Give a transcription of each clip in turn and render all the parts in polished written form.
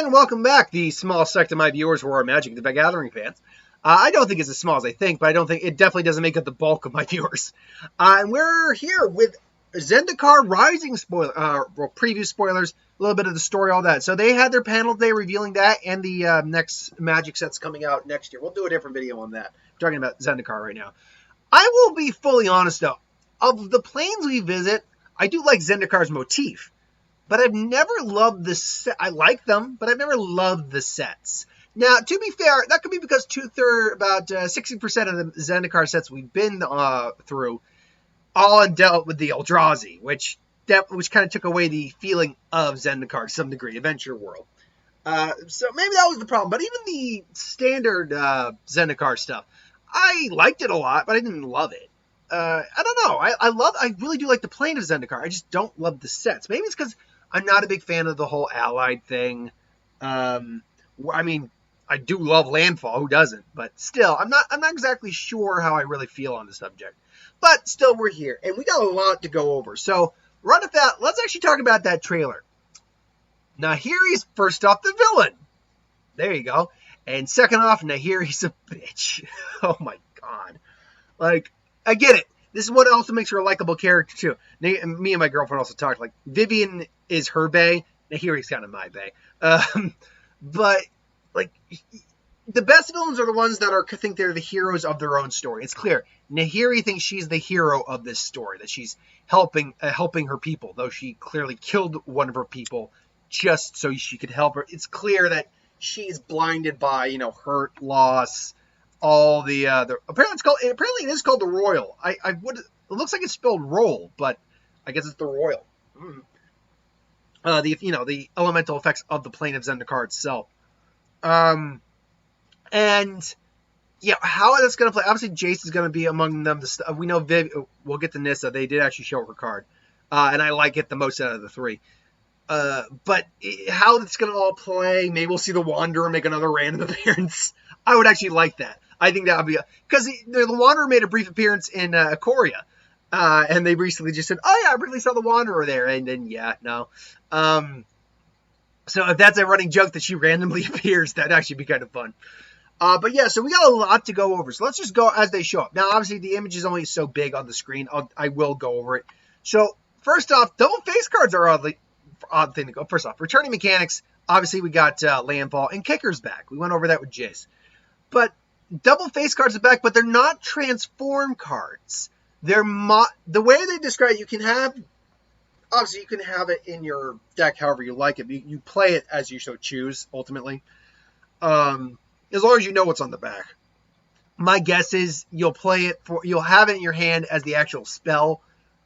And welcome back, the small sect of my viewers who are Magic the Gathering fans. I don't think it's as small as I think, but I don't think it definitely doesn't make up the bulk of my viewers. And we're here with Zendikar Rising preview spoilers, a little bit of the story, all that. So they had their panel today revealing that and the next Magic sets coming out next year. We'll do a different video on that. We're talking about Zendikar right now. I will be fully honest though. Of the planes we visit, I do like Zendikar's motif. But I've never loved the set. I like them, but I've never loved the sets. Now, to be fair, that could be because about 60% of the Zendikar sets we've been through all dealt with the Eldrazi, which kind of took away the feeling of Zendikar to some degree, Adventure World. So maybe that was the problem. But even the standard Zendikar stuff, I liked it a lot, but I didn't love it. I don't know. I really do like the plane of Zendikar. I just don't love the sets. Maybe it's because I'm not a big fan of the whole allied thing. I mean, I do love Landfall. Who doesn't? But still, I'm not exactly sure how I really feel on the subject. But still, we're here, and we got a lot to go over. So, right off that, let's actually talk about that trailer. Nahiri's first off the villain. There you go. And second off, Nahiri's a bitch. Oh my god. Like, I get it. This is what also makes her a likable character, too. Me and my girlfriend also talked, like, Vivian is her bae. Nahiri's kind of my bae. But, like, the best villains are the ones that think they're the heroes of their own story. It's clear. Nahiri thinks she's the hero of this story, that she's helping her people, though she clearly killed one of her people just so she could help her. It's clear that she's blinded by, hurt, loss, all the apparently it is called the Royal. It looks like it's spelled roll, but I guess it's the Royal. The elemental effects of the plane of Zendikar itself. And yeah, how that's gonna play. Obviously, Jace is gonna be among them. We know we'll get to Nissa. They did actually show her card, and I like it the most out of the three. But how it's gonna all play, maybe we'll see the Wanderer make another random appearance. I would actually like that. I think that would be because the Wanderer made a brief appearance in Ikoria, and they recently just said, "Oh yeah, I really saw the Wanderer there," and then no. So if that's a running joke that she randomly appears, that'd actually be kind of fun. But yeah, so we got a lot to go over. So let's just go as they show up. Now, obviously, the image is only so big on the screen. I will go over it. So first off, double face cards are odd thing to go. First off, returning mechanics. Obviously, we got Landfall and Kicker's back. We went over that with Jace. But double face cards are back, but they're not transform cards. They're the way they describe it, you can have it in your deck however you like it. You play it as you so choose, ultimately. As long as you know what's on the back. My guess is you'll have it in your hand as the actual spell,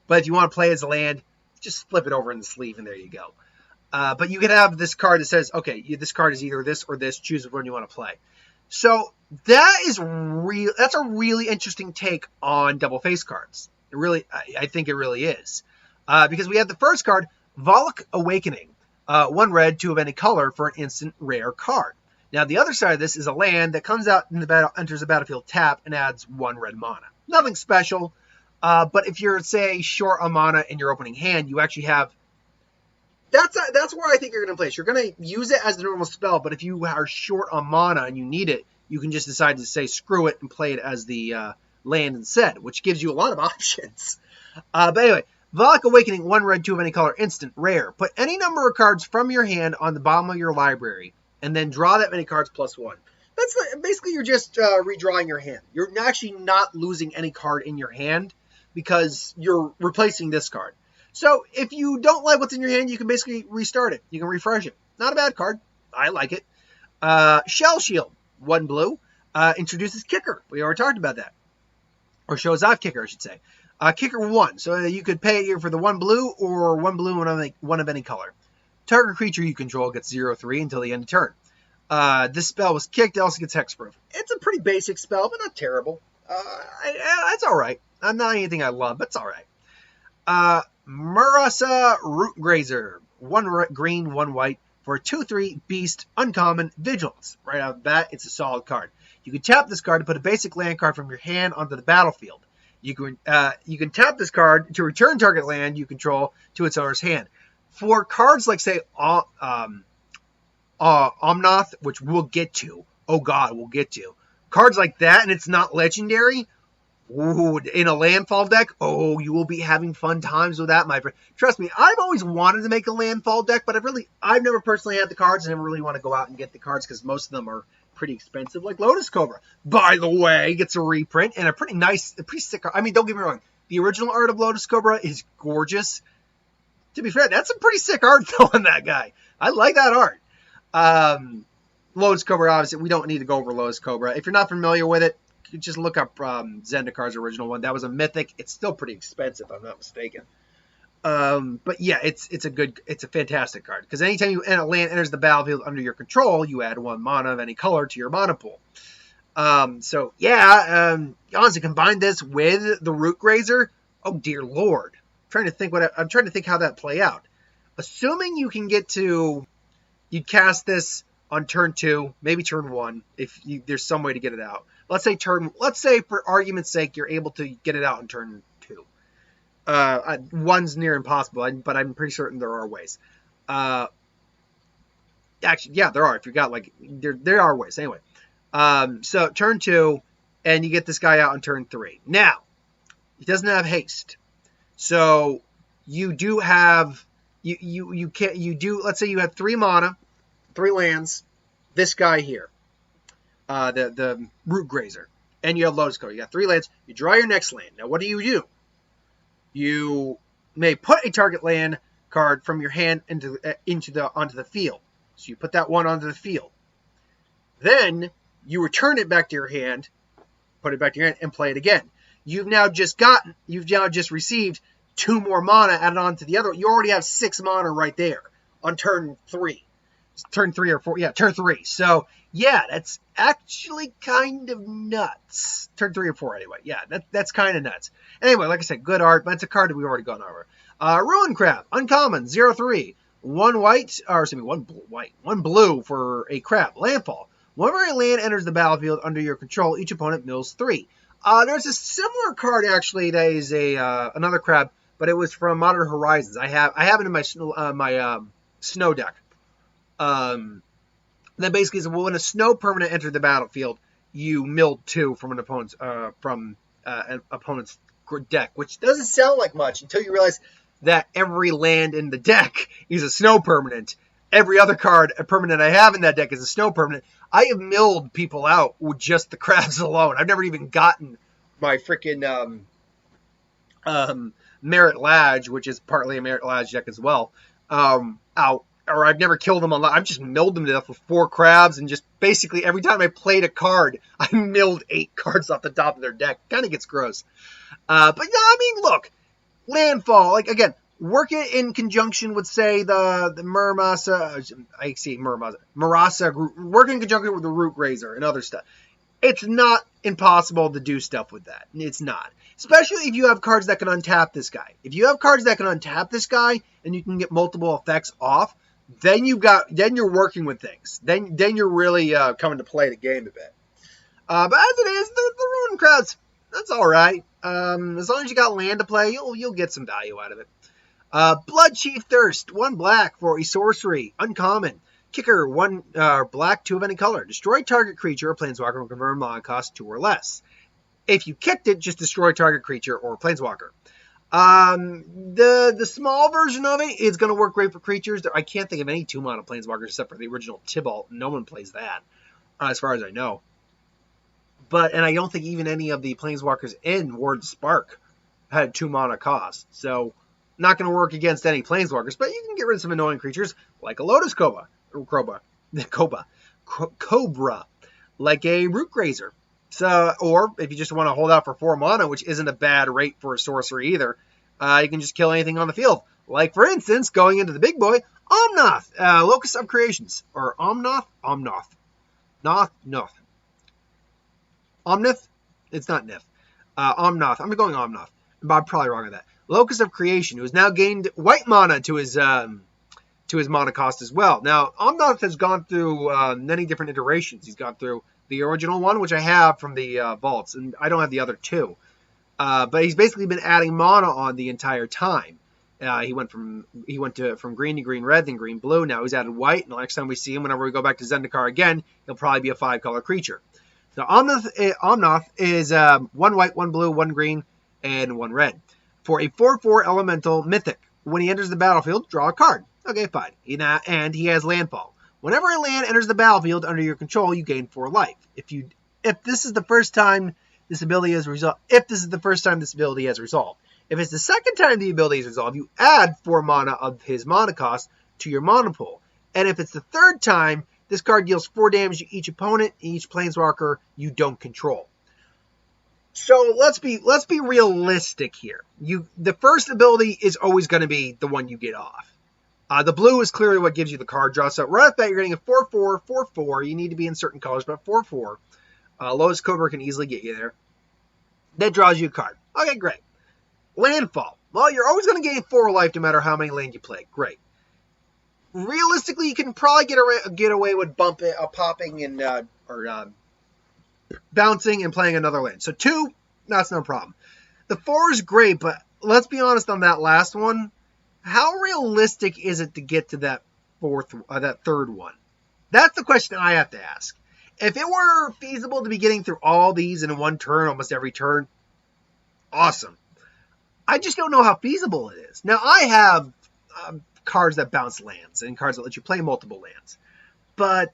but if you want to play as a land, just flip it over in the sleeve and there you go. But you can have this card that says, okay, this card is either this or this, choose which one you want to play. So that's a really interesting take on double face cards. I think it really is. Because we have the first card, Volok Awakening. 1 red, 2 of any color for an instant rare card. Now the other side of this is a land that comes out in the battle, enters the battlefield tap, and adds 1 red mana. Nothing special, but if you're, say, short on mana in your opening hand, you actually have... That's where I think you're going to place. You're going to use it as the normal spell, but if you are short on mana and you need it, you can just decide to say screw it and play it as the land instead, which gives you a lot of options. But anyway, Volok Awakening, 1 red, 2 of any color, instant, rare. Put any number of cards from your hand on the bottom of your library, and then draw that many cards +1. Basically, you're just redrawing your hand. You're actually not losing any card in your hand because you're replacing this card. So if you don't like what's in your hand, you can basically restart it. You can refresh it. Not a bad card. I like it. Shell Shield, 1 blue, introduces Kicker. We already talked about that. Or shows off Kicker, I should say. Kicker 1. So you could pay either for the 1 blue or 1 blue and one of any color. Target creature you control gets 0/3 until the end of turn. This spell was kicked. It also gets hexproof. It's a pretty basic spell, but not terrible. It's all right. Not anything I love, but it's all right. Murasa Root Grazer, 1 green, 1 white for a 2/3 beast, uncommon, vigilance. Right out of the bat, it's a solid card. You can tap this card to put a basic land card from your hand onto the battlefield. You can tap this card to return target land you control to its owner's hand. For cards like, say, Omnath, which we'll get to. Oh God, we'll get to. Cards like that, and it's not legendary. Ooh, in a Landfall deck, oh, you will be having fun times with that, my friend. Trust me, I've always wanted to make a Landfall deck, but I've never personally had the cards. I never really want to go out and get the cards because most of them are pretty expensive, like Lotus Cobra. By the way, gets a reprint and a pretty sick card. I mean, don't get me wrong, the original art of Lotus Cobra is gorgeous. To be fair, that's a pretty sick art though on that guy. I like that art. Lotus Cobra, obviously, we don't need to go over Lotus Cobra. If you're not familiar with it, you just look up Zendikar's original one. That was a mythic. It's still pretty expensive, if I'm not mistaken. But yeah, it's a fantastic card because anytime a land enters the battlefield under your control, you add 1 mana of any color to your mana pool. So yeah, honestly, combine this with the Root Grazer. Oh dear lord, I'm trying to think how that play out. Assuming you can get to, you'd cast this on turn 2, maybe turn 1, if there's some way to get it out. Let's say for argument's sake, you're able to get it out on turn 2. 1's near impossible, but I'm pretty certain there are ways. Actually, yeah, there are. If you got there are ways. Anyway, so turn 2, and you get this guy out on turn 3. Now, he doesn't have haste, so you do have let's say you have 3 mana, 3 lands. This guy here. The Root Grazer, and you have Lotus Cobra. You got 3 lands. You draw your next land. Now, what do? You may put a target land card from your hand onto the field. So you put that one onto the field. Then you return it back to your hand, put it back to your hand, and play it again. You've now just received 2 more mana added on to the other. You already have 6 mana right there on turn 3. Turn 3 or 4. Yeah, turn 3. So, yeah, that's actually kind of nuts. Turn 3 or 4, anyway. Yeah, that's kind of nuts. Anyway, like I said, good art, but it's a card that we've already gone over. Ruin Crab, uncommon, 0/3. 1 white, or excuse me, 1 white, 1 blue for a crab. Landfall. Whenever a land enters the battlefield under your control, each opponent mills 3. There's a similar card, actually, that is another crab, but it was from Modern Horizons. I have it in my snow deck. That basically is when a snow permanent entered the battlefield, you milled 2 from an opponent's deck, which doesn't sound like much until you realize that every land in the deck is a snow permanent. Every other card, a permanent I have in that deck is a snow permanent. I have milled people out with just the crabs alone. I've never even gotten my freaking Merit Lodge, which is partly a Merit Lodge deck as well, out. Or I've never killed them on. I've just milled them to death with 4 crabs, and just basically every time I played a card, I milled 8 cards off the top of their deck. Kind of gets gross. But yeah, I mean, look, Landfall, like again, work it in conjunction with, say, the Marasa group. Work in conjunction with the Root Grazer and other stuff. It's not impossible to do stuff with that. It's not. Especially if you have cards that can untap this guy. If you have cards that can untap this guy and you can get multiple effects off, then you're working with things. Then you're really coming to play the game a bit. But as it is, the Ruin Crabs, that's all right. As long as you got land to play, you'll get some value out of it. Bloodchief Thirst, 1 black for a sorcery, uncommon. Kicker, 1 black, 2 of any color. Destroy target creature or planeswalker will convert mana cost 2 or less. If you kicked it, just destroy target creature or planeswalker. The small version of it is going to work great for creatures. I can't think of any 2-mana planeswalkers except for the original Tibalt. No one plays that, as far as I know. And I don't think even any of the planeswalkers in Ward Spark had 2-mana cost. So, not going to work against any planeswalkers, but you can get rid of some annoying creatures like a Lotus Cobra, like a Root Grazer. So, or if you just want to hold out for 4 mana, which isn't a bad rate for a sorcery either, you can just kill anything on the field. Like, for instance, going into the big boy, Omnath, Locus of Creations. Or Omnath? Omnith? It's not Nith. Omnath. I'm going Omnath. I'm probably wrong on that. Locus of Creation, who has now gained white mana to his mana cost as well. Now, Omnath has gone through many different iterations. He's gone through the original one, which I have from the vaults, and I don't have the other 2. But he's basically been adding mana on the entire time. He went from green to green red, then green blue. Now he's added white. And the next time we see him, whenever we go back to Zendikar again, he'll probably be a 5-color creature. So Omnath is 1 white, 1 blue, 1 green, and 1 red. For a 4/4 elemental mythic, when he enters the battlefield, draw a card. Okay, fine. And he has Landfall. Whenever a land enters the battlefield under your control, you gain 4 life. If this is the first time this ability has resolved, if it's the second time the ability is resolved, you add 4 mana of his mana cost to your mana pool. And if it's the third time, this card deals 4 damage to each opponent and each planeswalker you don't control. So let's be realistic here. The first ability is always going to be the one you get off. The blue is clearly what gives you the card draw. So right off the bat, you're getting a 4/4, 4/4. You need to be in certain colors, but 4/4. Lotus Cobra can easily get you there. That draws you a card. Okay, great. Landfall. Well, you're always going to gain 4 life no matter how many land you play. Great. Realistically, you can probably get away with popping and bouncing and playing another land. So 2, that's no problem. The 4 is great, but let's be honest on that last one. How realistic is it to get to that third one? That's the question I have to ask. If it were feasible to be getting through all these in one turn, almost every turn, awesome. I just don't know how feasible it is. Now, I have cards that bounce lands and cards that let you play multiple lands. But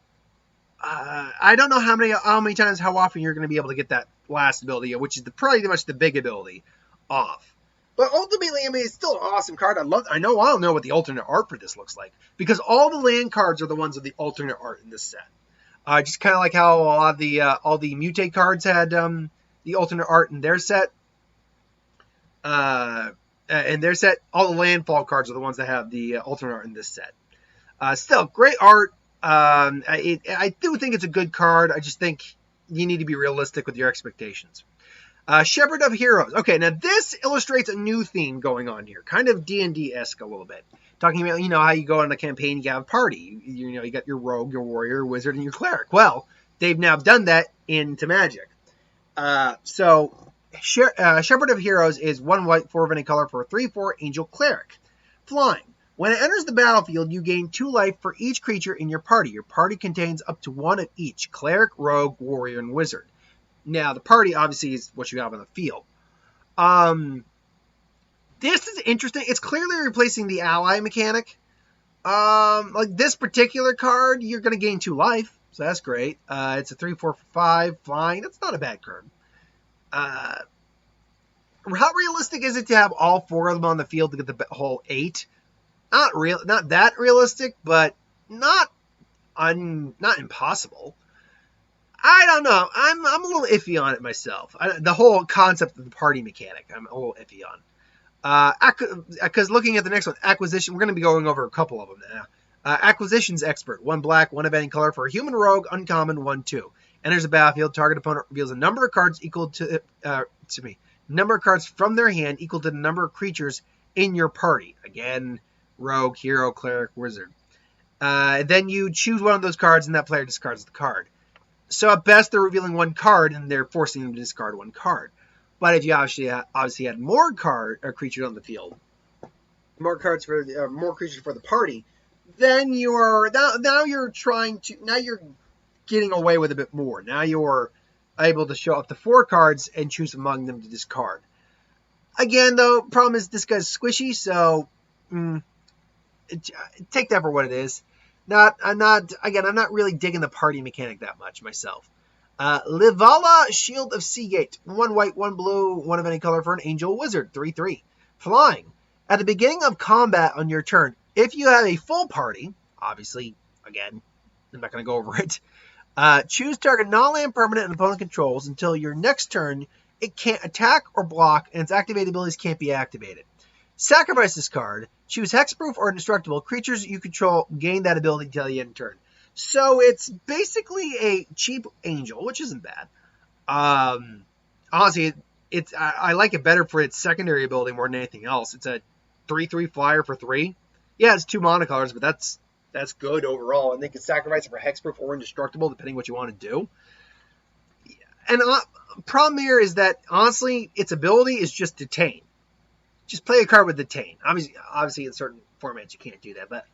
I don't know how many times, how often you're going to be able to get that last ability, which is pretty much the big ability, off. But ultimately, I mean, it's still an awesome card. I don't know what the alternate art for this looks like, because all the land cards are the ones with the alternate art in this set. Just kind of like how a lot of all the mutate cards had the alternate art in their set. All the landfall cards are the ones that have the alternate art in this set. Still, great art. I do think it's a good card. I just think you need to be realistic with your expectations. Shepherd of Heroes. Okay, now this illustrates a new theme going on here, kind of D&D-esque a little bit. Talking about, how you go on a campaign, you have a party. You got your rogue, your warrior, your wizard, and your cleric. Well, they've now done that into Magic. Shepherd of Heroes is 1 white, 4 of any color for a 3/4 angel cleric. Flying. When it enters the battlefield, you gain 2 life for each creature in your party. Your party contains up to 1 of each: cleric, rogue, warrior, and wizard. Now, the party obviously is what you have on the field. This is interesting. It's clearly replacing the ally mechanic. Like this particular card, you're going to gain 2 life, so that's great. It's a 3/4 for 5 flying. That's not a bad card. How realistic is it to have all 4 of them on the field to get the whole 8? Not that realistic, but not impossible. I don't know. I'm a little iffy on it myself. The whole concept of the party mechanic, I'm a little iffy on. Because looking at the next one, Acquisition, we're going to be going over a couple of them now. Acquisitions Expert, 1 black, 1 of any color for a human rogue, uncommon, 1/2. Enters the battlefield, target opponent reveals a number of cards number of cards from their hand equal to the number of creatures in your party. Again, rogue, hero, cleric, wizard. Then you choose one of those cards, and that player discards the card. So at best, they're revealing 1 card, and they're forcing them to discard 1 card. But if you obviously had more creatures on the field, more creatures for the party, then you're getting away with a bit more. Now you're able to show up to 4 cards and choose among them to discard. Again, though, problem is this guy's squishy, so take that for what it is. I'm not really digging the party mechanic that much myself. Livala, Shield of Seagate, 1 white, 1 blue, 1 of any color for an angel wizard, 3/3. Flying. At the beginning of combat on your turn, if you have a full party, obviously, again, I'm not going to go over it, choose target non-land permanent and opponent controls until your next turn. It can't attack or block, and its activated abilities can't be activated. Sacrifice this card. Choose hexproof or indestructible. Creatures you control gain that ability until the end of turn. So it's basically a cheap angel, which isn't bad. Honestly, I like it better for its secondary ability more than anything else. It's a 3/3 flyer for 3. Yeah, it's 2 mana colors, but that's good overall. And they can sacrifice it for hexproof or indestructible, depending what you want to do. And problem here is that, honestly, its ability is just detain. just play a card with Detain. Obviously, in certain formats you can't do that, but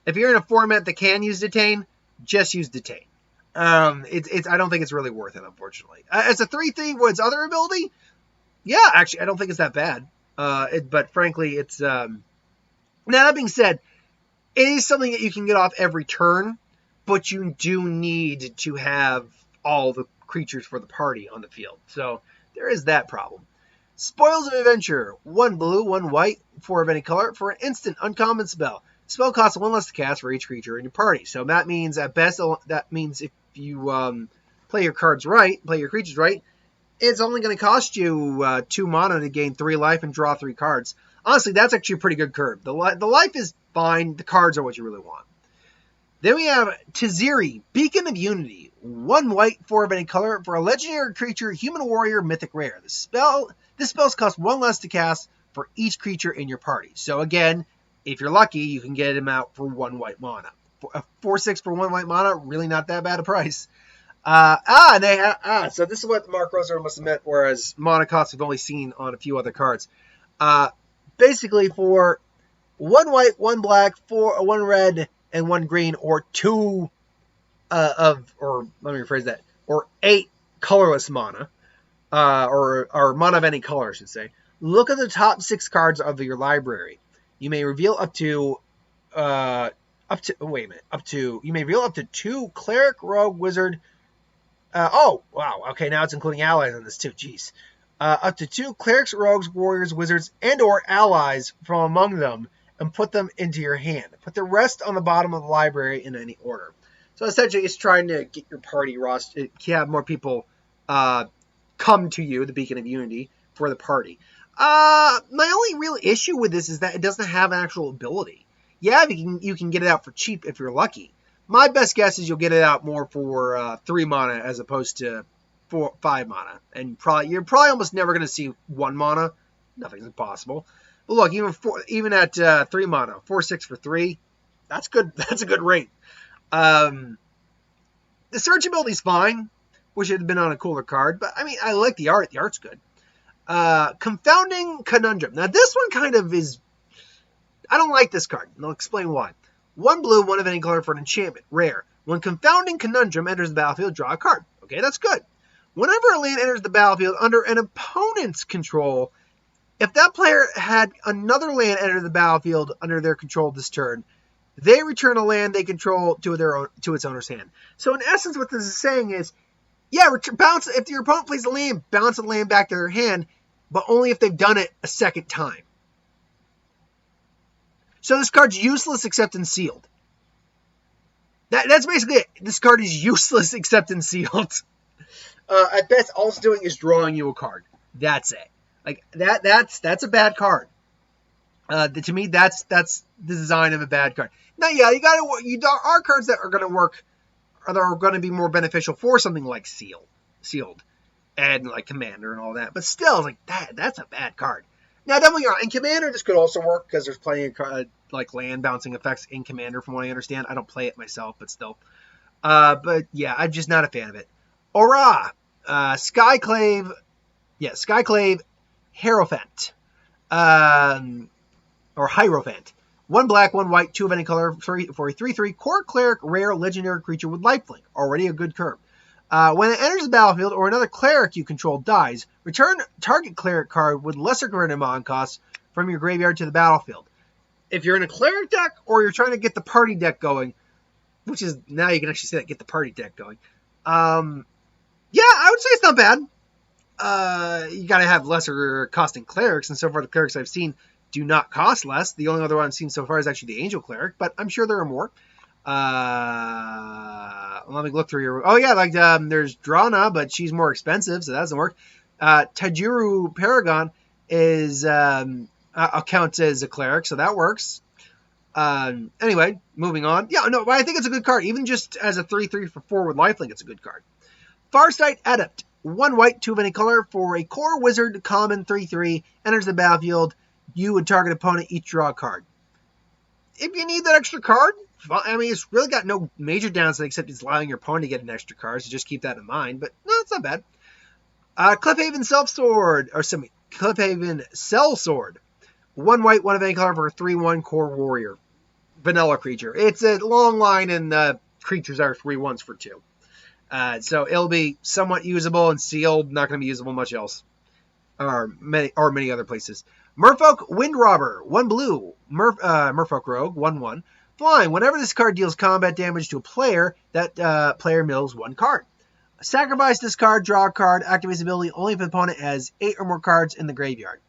if you're in a format that can use Detain, just use Detain. I don't think it's really worth it, unfortunately. As a 3/3, what's other ability? Yeah, actually, I don't think it's that bad. But frankly, it's now that being said, it is something that you can get off every turn, but you do need to have all the creatures for the party on the field. So there is that problem. Spoils of Adventure. 1 blue, 1 white, 4 of any color for an instant uncommon spell. Spell costs 1 less to cast for each creature in your party. So that means at best, if you play your creatures right, it's only going to cost you 2 mana to gain 3 life and draw 3 cards. Honestly, that's actually a pretty good curve. The life is fine. The cards are what you really want. Then we have Tiziri, Beacon of Unity. 1 white, 4 of any color for a legendary creature, human warrior, mythic rare. This spell costs 1 less to cast for each creature in your party. So again, if you're lucky, you can get him out for 1 white mana. 4/6 for 1 white mana, really not that bad a price. So this is what Mark Roser must have meant, whereas mana costs we've only seen on a few other cards. Basically for 1 white, 1 black, 1 red, and 1 green, or 2 or 8 colorless mana, or mana of any color, I should say. Look at the top 6 cards of your library. You may reveal up to 2 cleric, rogue, wizard. Okay, now it's including allies in this too. Jeez. Up to 2 clerics, rogues, warriors, wizards, and or allies from among them, and put them into your hand. Put the rest on the bottom of the library in any order. So essentially, it's trying to get your party roster, have more people come to you, the Beacon of Unity, for the party. My only real issue with this is that it doesn't have an actual ability. Yeah, you can get it out for cheap if you're lucky. My best guess is you'll get it out more for 3 mana as opposed to 5 mana. And you're probably almost never going to see 1 mana. Nothing's impossible. But look, even at 3 mana, 4/6 for 3, that's good. That's a good rate. The search ability's fine. Wish it had been on a cooler card, but I mean, I like the art. The art's good. Confounding Conundrum. Now this one kind of is. I don't like this card, and I'll explain why. 1 blue, 1 of any color for an enchantment, rare. When Confounding Conundrum enters the battlefield, draw a card. Okay, that's good. Whenever a land enters the battlefield under an opponent's control, if that player had another land enter the battlefield under their control this turn, they return a land they control to its owner's hand. So in essence, what this is saying is, yeah, bounce if your opponent plays a land, bounce the land back to their hand, but only if they've done it a second time. So this card's useless except in sealed. That's basically it. This card is useless except in sealed. At best, all it's doing is drawing you a card. That's it. Like that's a bad card. To me, that's the design of a bad card. Now, yeah, there are cards that are going to work, or that are going to be more beneficial for something like sealed, and like Commander and all that. But still, like that's a bad card. Now, don't get me wrong. In Commander, this could also work because there's plenty of like land bouncing effects in Commander, from what I understand. I don't play it myself, but still. But yeah, I'm just not a fan of it. Aura, Skyclave, Hierophant, or Hierophant. 1 black, 1 white, 2 of any color for a 3/3 core cleric rare legendary creature with lifelink. Already a good curve. When it enters the battlefield or another cleric you control dies, return target cleric card with lesser Grenamon costs from your graveyard to the battlefield. If you're in a cleric deck or you're trying to get the party deck going, which is now you can actually say that, get the party deck going. Yeah, I would say it's not bad. You got to have lesser costing clerics, and so far the clerics I've seen do not cost less. The only other one I've seen so far is actually the Angel Cleric, but I'm sure there are more. Let me look through here. Oh yeah, there's Drana, but she's more expensive, so that doesn't work. Tajuru Paragon is counts as a cleric, so that works. Anyway, moving on. Yeah, no, but I think it's a good card. Even just as a 3/3 for 4 with lifelink, it's a good card. Farsight Adept. 1 white, 2 of any color for a core wizard common 3/3 enters the battlefield. You would target opponent, each draw a card. If you need that extra card, I mean, it's really got no major downside except it's allowing your opponent to get an extra card, so just keep that in mind. But no, it's not bad. Cliffhaven Sellsword. 1 white, 1 of any color for a 3/1 core warrior. Vanilla creature. It's a long line and creatures are 3/1s for 2. So it'll be somewhat usable and sealed, not going to be usable much else. Or many other places. Merfolk Wind Robber, 1 blue. Merfolk Rogue, 1/1. Flying. Whenever this card deals combat damage to a player, that player mills 1 card. Sacrifice this card, draw a card, activates ability only if the opponent has 8 or more cards in the graveyard.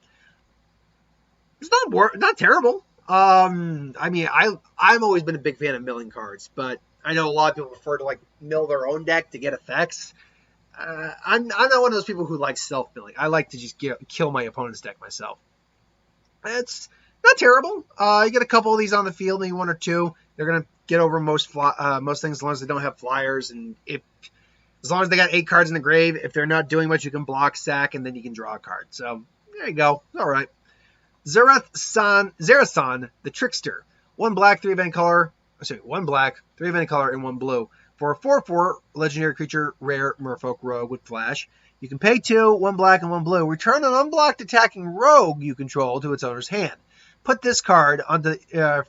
It's not terrible. I mean, I've always been a big fan of milling cards, but I know a lot of people prefer to like mill their own deck to get effects. I'm not one of those people who like self-milling. I like to just kill my opponent's deck myself. It's not terrible. You get a couple of these on the field, maybe 1 or 2. They're gonna get over most things as long as they don't have flyers, and as long as they got 8 cards in the grave. If they're not doing much, you can block, sack, and then you can draw a card. So there you go. All right. Zerasan, the Trickster. 1 black, 3 of any color. 1 black, 3 of any color, and 1 blue. For a 4/4 legendary creature, rare Merfolk Rogue with flash. You can pay 2, 1 black and 1 blue. Return an unblocked attacking rogue you control to its owner's hand. Put this card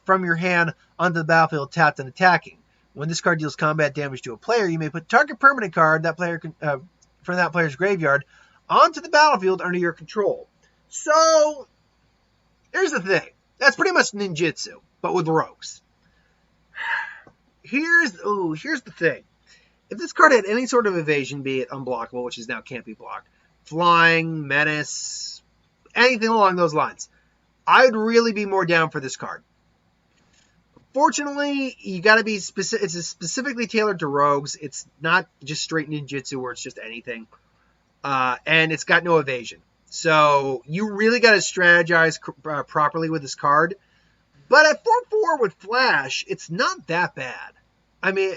from your hand onto the battlefield tapped and attacking. When this card deals combat damage to a player, you may put target permanent card from that player's graveyard onto the battlefield under your control. So here's the thing. That's pretty much ninjutsu, but with rogues. Here's the thing. If this card had any sort of evasion, be it unblockable, which is now can't be blocked, flying, menace, anything along those lines, I'd really be more down for this card. Fortunately, you got to be specific. It's specifically tailored to rogues. It's not just straight ninjutsu where it's just anything. And it's got no evasion. So you really got to strategize properly with this card. But at 4/4 with flash, it's not that bad. I mean,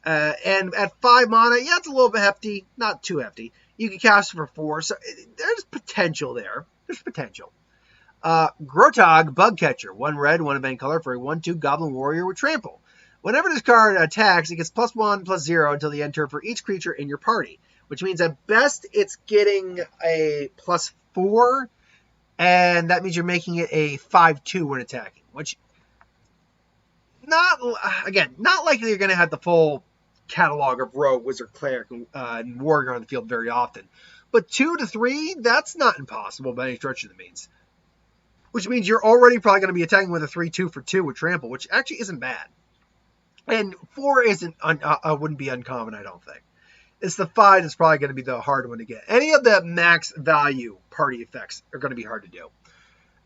and at 5 mana, yeah, it's a little bit hefty, not too hefty. You can cast it for 4, so there's potential there. There's potential. Grotog Bugcatcher, 1 red, 1 of any color for a 1/2 Goblin Warrior with Trample. Whenever this card attacks, it gets +1/+0 until the end turn for each creature in your party, which means at best it's getting a +4, and that means you're making it a 5/2 when attacking, which not likely you're going to have the full catalog of Rogue, Wizard, Cleric, and Warrior on the field very often. But 2 to 3, that's not impossible by any stretch of the means. Which means you're already probably going to be attacking with a 3/2 for 2 with Trample, which actually isn't bad. And 4 wouldn't be uncommon, I don't think. It's the 5 that's probably going to be the hard one to get. Any of the max value party effects are going to be hard to do,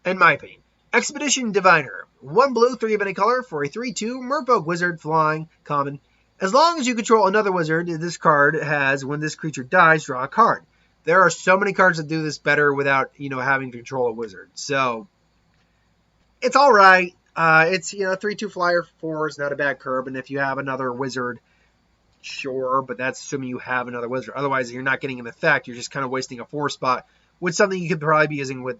in my opinion. Expedition Diviner. 1 blue, 3 of any color for a 3/2 Merfolk Wizard flying common. As long as you control another wizard, this card has, when this creature dies, draw a card. There are so many cards that do this better without, having to control a wizard. So it's all right. It's 3/2 flyer 4 is not a bad curve, and if you have another wizard, sure, but that's assuming you have another wizard. Otherwise, you're not getting an effect. You're just kind of wasting a 4 spot with something you could probably be using with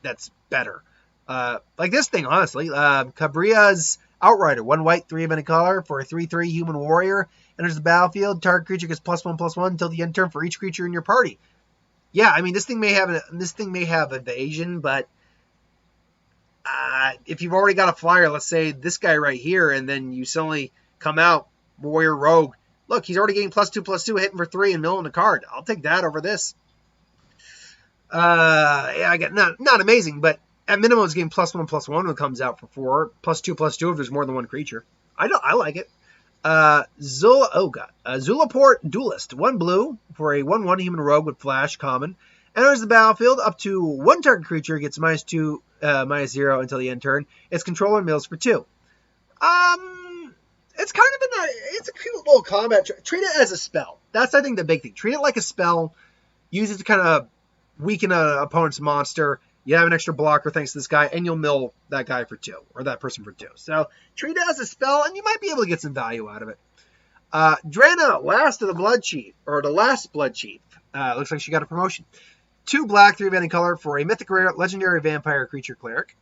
that's better. Like this thing, honestly. Cabria's Outrider. 1 white, 3 of any color for a 3/3 human warrior. Enters the battlefield. Target creature gets +1/+1 until the end turn for each creature in your party. Yeah, I mean this thing may have evasion, but if you've already got a flyer, let's say this guy right here, and then you suddenly come out Warrior Rogue. Look, he's already getting +2/+2, hitting for 3 and milling the card. I'll take that over this. Yeah, I got not amazing, but at minimum it's getting +1/+1 when it comes out for 4, +2/+2 if there's more than one creature. I like it. Zulaport Duelist, 1 blue for a 1/1 human rogue with flash common. Enters the battlefield up to 1 target creature gets -2, -0 until the end turn. Its controller mills for 2. It's kind of it's a cute little combat. Treat it as a spell. That's, I think, the big thing. Treat it like a spell. Use it to kind of weaken an opponent's monster. You have an extra blocker thanks to this guy, and you'll mill that guy for 2, or that person for 2. So treat it as a spell, and you might be able to get some value out of it. Drana, last Blood Chief. Looks like she got a promotion. 2 black, 3 of any color for a mythic rare legendary vampire creature cleric.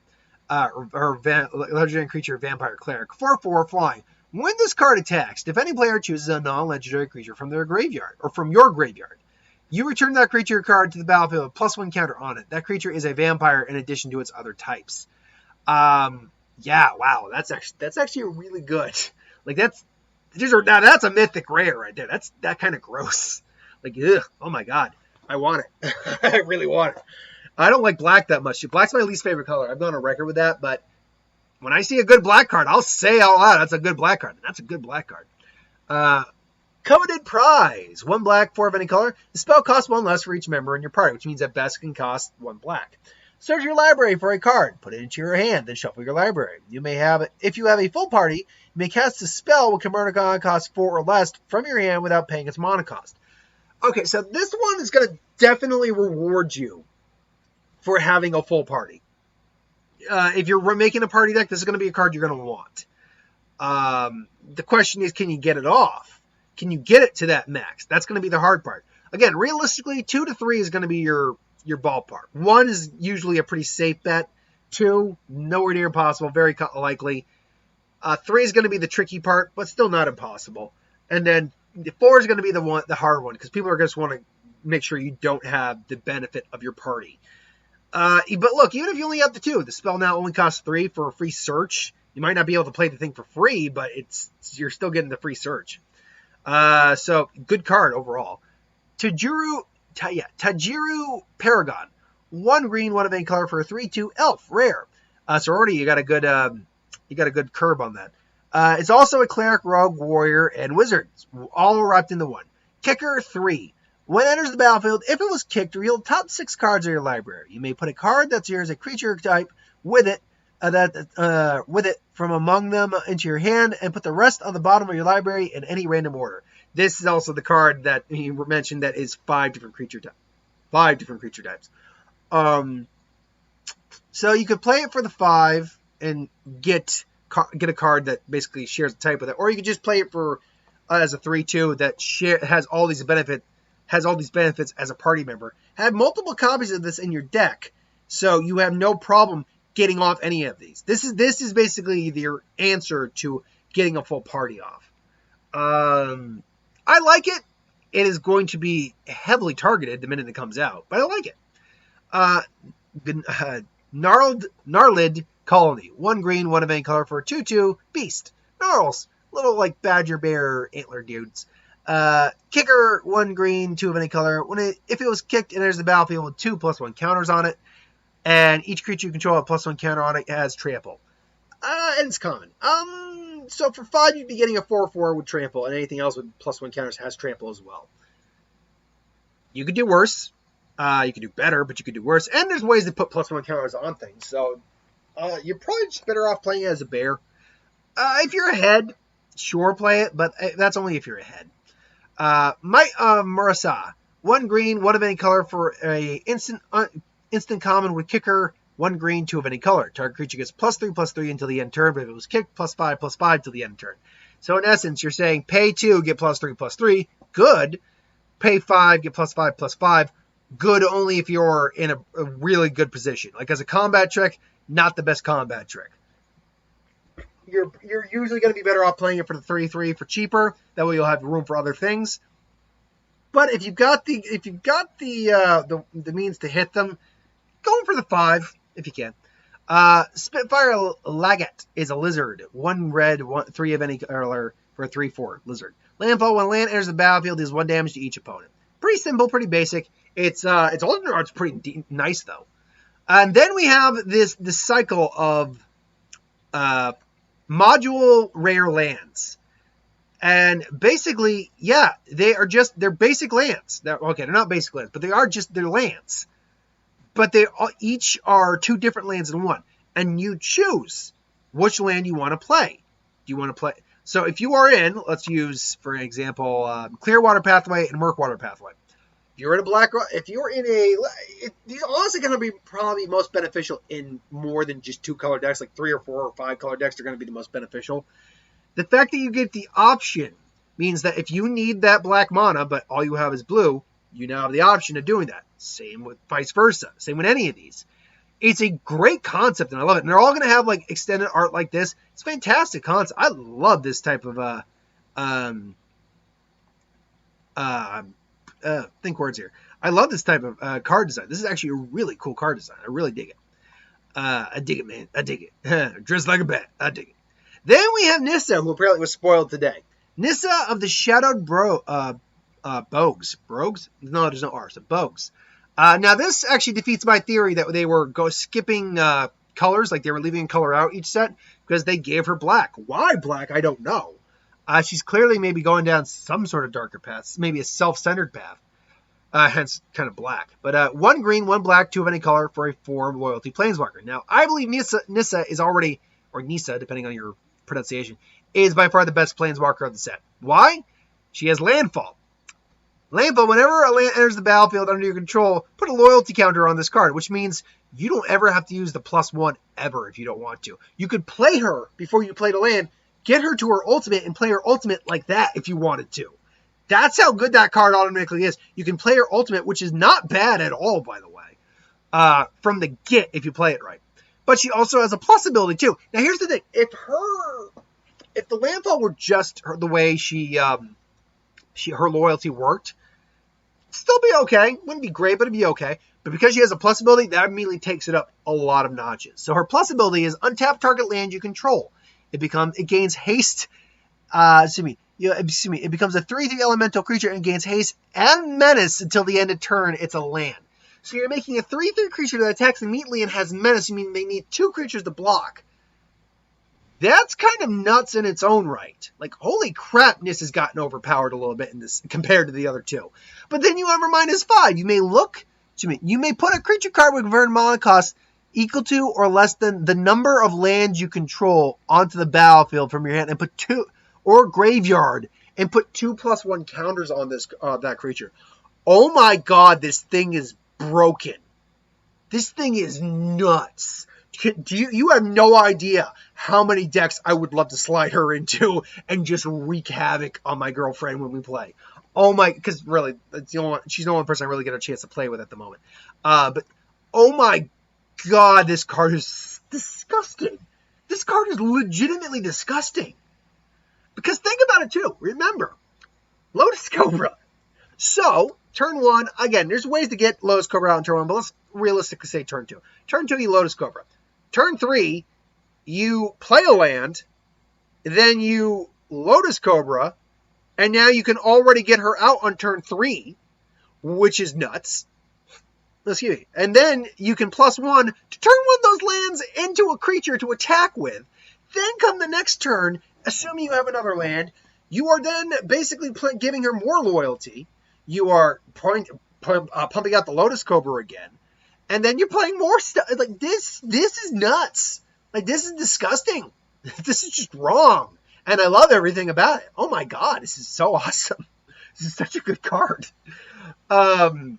Legendary creature vampire cleric. 4/4 flying. When this card attacks, if any player chooses a non-legendary creature from their graveyard, or from your graveyard, You return that creature card to the battlefield with +1 counter on it. That creature is a vampire in addition to its other types. Yeah, wow, that's actually really good. Like that's a mythic rare right there. That kind of gross. Like, ugh, oh my god, I want it. I really want it. I don't like black that much. Black's my least favorite color. I've gone on record with that, but when I see a good black card, I'll say out loud, that's a good black card. That's a good black card. Coveted Prize. 1 black, 4 of any color. The spell costs 1 less for each member in your party, which means that best can cost 1 black. Search your library for a card. Put it into your hand, then shuffle your library. If you have a full party, you may cast a spell with mana cost 4 or less from your hand without paying its mana cost. Okay, so this one is going to definitely reward you for having a full party. If you're making a party deck, this is going to be a card you're going to want. The question is, can you get it off? Can you get it to that max? That's going to be the hard part. Again, realistically, 2 to 3 is going to be your ballpark. 1 is usually a pretty safe bet. 2, nowhere near impossible, very likely. 3 is going to be the tricky part, but still not impossible. And then 4 is going to be the hard one, because people are going to want to make sure you don't have the benefit of your party. But look, even if you only have the 2, the spell now only costs 3 for a free search. You might not be able to play the thing for free, but you're still getting the free search. So good card overall. Tajiru Paragon. 1 green, 1 of any color for a 3/2 elf, rare. So already you got a good curb on that. It's also a cleric, rogue, warrior, and wizard, all wrapped into 1. Kicker 3. When it enters the battlefield, if it was kicked, reveal the top 6 cards of your library. You may put a card that's yours, a creature type, with it from among them into your hand, and put the rest on the bottom of your library in any random order. This is also the card that he mentioned that is 5 different creature types. 5 different creature types. So you could play it for the 5 and get a card that basically shares the type with it, or you could just play it for as a 3/2 that has all these benefits as a party member. Have multiple copies of this in your deck, so you have no problem getting off any of these. This is basically your answer to getting a full party off. I like it. It is going to be heavily targeted the minute it comes out, but I like it. Gnarlid Colony. 1 green, 1 of any color for a 2/2 beast. Gnarls. Little like badger bear antler dudes. Kicker, 1 green, 2 of any color. If it was kicked, it enters the battlefield with 2 +1 counters on it. And each creature you control a +1 counter on it has trample. And it's common. So for 5, you'd be getting a 4/4 with trample, and anything else with +1 counters has trample as well. You could do worse. You could do better, but you could do worse. And there's ways to put +1 counters on things. So you're probably just better off playing it as a bear. If you're ahead, sure, play it, but that's only if you're ahead. Might Murasa. 1 green, 1 of any color for a instant common with kicker. 1 green, 2 of any color. Target creature gets +3/+3 until the end turn, but if it was kicked, +5/+5 till the end turn. So in essence, you're saying pay 2, get +3/+3. Good. Pay 5, get +5/+5. Good only if you're in a really good position. Like as a combat trick, not the best combat trick. You're usually going to be better off playing it for the 3/3 for cheaper. That way you'll have room for other things. But if you've got the means to hit them, go for the 5 if you can. Spitfire Lagat is a lizard. 1 red, 3 of any color for a 3/4 lizard. Landfall. When land enters the battlefield, deals 1 damage to each opponent. Pretty simple, pretty basic. Its alternate art's pretty nice though. And then we have this cycle of module rare lands. And basically, yeah, they're basic lands. They're not basic lands, but they're lands. But they each are 2 different lands in one. And you choose which land you want to play. Do you want to play? So if you are in, let's use, for example, Clearwater Pathway and Murkwater Pathway. If you're in these are honestly going to be probably most beneficial in more than just 2 color decks, like 3 or 4 or 5 color decks are going to be the most beneficial. The fact that you get the option means that if you need that black mana, but all you have is blue, you now have the option of doing that. Same with vice versa. Same with any of these. It's a great concept, and I love it. And they're all going to have like extended art like this. It's a fantastic concept. I love this type of think words here. I love this type of card design. This is actually a really cool card design. I really dig it. I dig it, man. I dig it. Dressed like a bat. I dig it. Then we have Nissa, who apparently was spoiled today. Nissa of the Shadowed Bogues. Brogues? No, there's no R, so Bogues. Now, this actually defeats my theory that they were skipping colors, like they were leaving a color out each set, because they gave her black. Why black? I don't know. She's clearly maybe going down some sort of darker path, maybe a self-centered path, hence kind of black. But 1 green, 1 black, 2 of any color for a 4 loyalty planeswalker. Now, I believe Nissa is already, or Nissa, depending on your pronunciation, is by far the best planeswalker of the set. Why? She has Landfall. Landfall, whenever a land enters the battlefield under your control, put a loyalty counter on this card, which means you don't ever have to use the +1 ever if you don't want to. You could play her before you play the land, get her to her ultimate, and play her ultimate like that if you wanted to. That's how good that card automatically is. You can play her ultimate, which is not bad at all, by the way, from the get if you play it right. But she also has a plus ability, too. Now, here's the thing. If the Landfall were just the way her loyalty worked, still be okay. Wouldn't be great, but it'd be okay. But because she has a plus ability, that immediately takes it up a lot of notches. So her plus ability is untap target land you control. It gains haste. It becomes a 3/3 elemental creature and gains haste and menace until the end of turn. It's a land. So you're making a 3/3 creature that attacks immediately and has menace. You mean they need 2 creatures to block. That's kind of nuts in its own right. Like, holy crap, Nissa's gotten overpowered a little bit in this compared to the other 2. But then you have her -5. You may put a creature card with converted mana cost equal to or less than the number of lands you control onto the battlefield from your hand and put 2, or graveyard, and put 2 +1 counters on that creature. Oh my god, this thing is broken. This thing is nuts. You have no idea how many decks I would love to slide her into and just wreak havoc on my girlfriend when we play. Oh my, because really, she's the only person I really get a chance to play with at the moment. But oh my god, this card is disgusting. This card is legitimately disgusting. Because think about it too. Remember, Lotus Cobra. So, turn 1, again, there's ways to get Lotus Cobra out in turn 1, but let's realistically say turn 2. Turn 2, you Lotus Cobra. Turn 3, you play a land, then you Lotus Cobra, and now you can already get her out on turn 3, which is nuts. Excuse me. And then you can +1 to turn 1 of those lands into a creature to attack with. Then come the next turn, assuming you have another land, you are then basically giving her more loyalty. You are pumping out the Lotus Cobra again. And then you're playing more stuff. Like, this is nuts. Like, this is disgusting. This is just wrong. And I love everything about it. Oh my god, this is so awesome. This is such a good card. So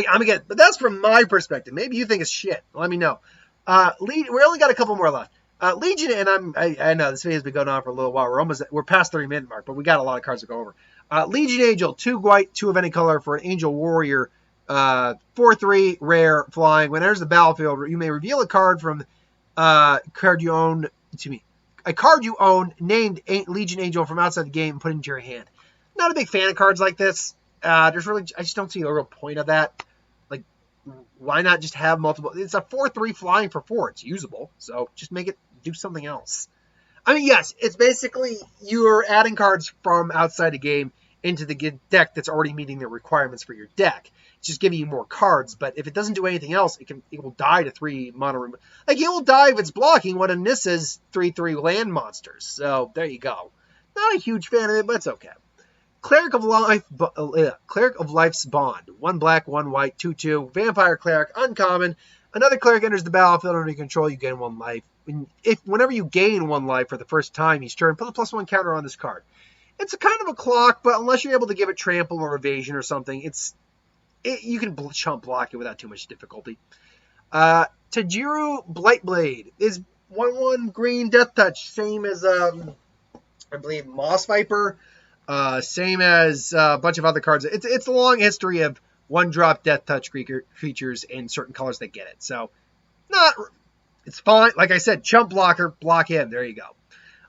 I'm again, but that's from my perspective. Maybe you think it's shit. Let me know. We only got a couple more left. Legion, and I know this video's been going on for a little while. We're past 30-minute mark, but we got a lot of cards to go over. Legion Angel, 2 white, 2 of any color for an Angel Warrior, 4/3 rare flying. When it enters the battlefield, you may reveal a card from a card you own named Legion Angel from outside the game and put it into your hand. Not a big fan of cards like this. I just don't see a real point of that. Like, why not just have multiple? It's a 4/3 flying for 4. It's usable, so just make it do something else. I mean, yes, it's basically you're adding cards from outside the game into the deck that's already meeting the requirements for your deck. It's just giving you more cards, but if it doesn't do anything else, it will die to 3 mana. Like, it will die if it's blocking one of Nissa's 3/3 land monsters. So there you go. Not a huge fan of it, but it's okay. Cleric of Life's Bond. 1 black, 1 white, 2/2. Vampire Cleric, uncommon. Another cleric enters the battlefield under your control, you gain 1 life. Whenever you gain 1 life for the first time each turn, put a +1 counter on this card. It's a kind of a clock, but unless you're able to give it trample or evasion or something, you can chump block it without too much difficulty. Tajiru Blightblade is 1/1 green death touch, same as I believe Moss Viper. Same as a bunch of other cards. It's a long history of 1-drop death touch creatures in certain colors that get it. So, it's fine. Like I said, chump blocker, block in. There you go.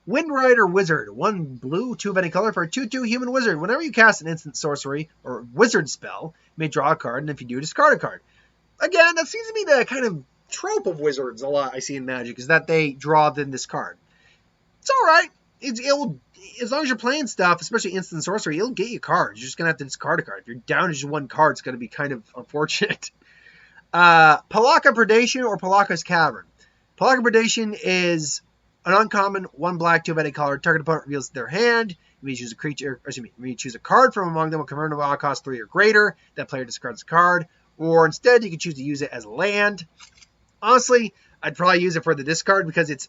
Wind Rider Wizard. 1 blue, 2 of any color for a 2/2 human wizard. Whenever you cast an instant sorcery or wizard spell, you may draw a card, and if you do, discard a card. Again, that seems to be the kind of trope of wizards a lot I see in Magic, is that they draw then discard. It's alright. It'll, as long as you're playing stuff, especially instant sorcery, it'll get you cards. You're just going to have to discard a card. If you're down to just 1 card, it's going to be kind of unfortunate. Pelakka Predation or Pelakka's Cavern. Pelakka Predation is an uncommon, 1 black, 2 of any color. Target opponent reveals their hand. You may choose a creature, you may choose a card from among them with converted mana cost 3 or greater. That player discards a card. Or instead, you can choose to use it as land. Honestly, I'd probably use it for the discard because it's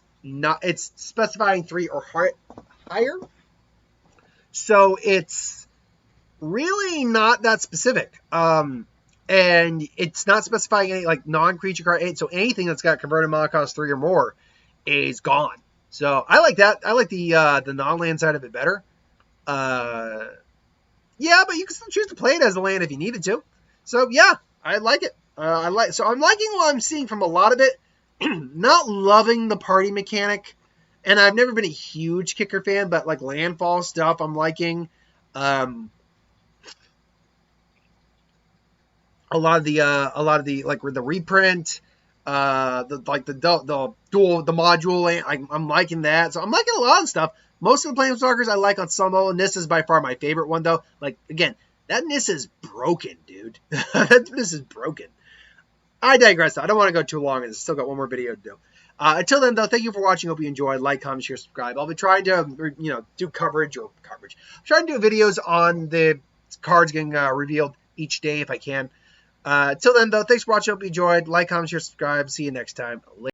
specifying 3 or higher. So it's really not that specific. And it's not specifying any like non-creature card. So anything that's got converted mana cost 3 or more is gone. So I like that. I like the non-land side of it better. Yeah, but you can still choose to play it as a land if you needed to. So yeah, I like it. I'm liking what I'm seeing from a lot of it. Not loving the party mechanic, and I've never been a huge kicker fan, but like Landfall stuff I'm liking. A lot of the like the reprint, the module, I'm liking that. So I'm liking a lot of stuff. Most of the Planeswalkers I like on some level. Nissa is by far my favorite one though. Like again, that Nissa is broken, dude. That Nissa is broken. I digress though. I don't want to go too long. I've still got 1 more video to do. Until then, though, thank you for watching. Hope you enjoyed. Like, comment, share, subscribe. I'll be trying to, do coverage. I'm trying to do videos on the cards getting revealed each day if I can. Until then, though, thanks for watching. Hope you enjoyed. Like, comment, share, subscribe. See you next time. Later.